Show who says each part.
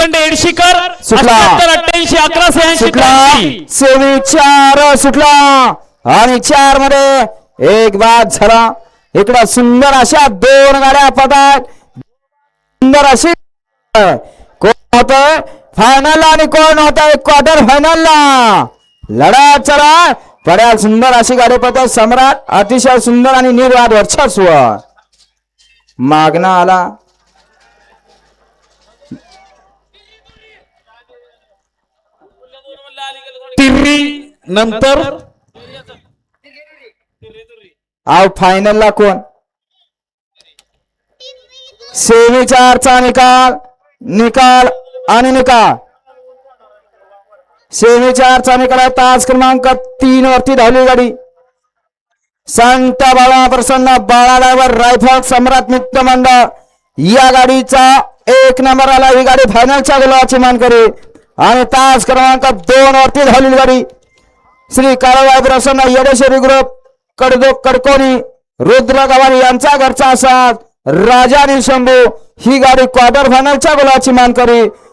Speaker 1: लोखंडे एडशीकर
Speaker 2: सुटला.
Speaker 1: 88 11
Speaker 2: सुटला. सेमी 4 सुटला आणि 4 मध्ये एक बाद झाला. इकडे सुंदर अशा 2 गाड्या पडतात. सुंदर अशी कोण होत फायनल आणि कोण होत क्वार्टर फायनलला लढा चला. बऱ्याच सुंदर अशी गाडी पडतात. सम्राट अतिशय सुंदर आणि निर्वाद वर्चस्व मागणं आला.
Speaker 1: तिर्री नंतर
Speaker 2: आउट फायनलला कोण सेमी 4चा निकाल आणि निकाल सेमी 4चा निकाल. तास क्रमांक 3 वरती धावली गाडी संत बाळा प्रसन्न बाळावर रायफल सम्राट मित्र मंडळ या गाडीचा 1 नंबर आला. ही गाडी फायनलच्या गुलाबाची मानकरी आणि तास क्रमांक 2 वरती धावलेली गाडी श्री काळूबाई प्रसन्न येडेश्वरी ग्रुप कडकोणी रुद्र गवारी यांचा घरचा असा राजा आणि शंभू ही गाडी क्वार्टर फायनलच्या गुलाबाची मानकरी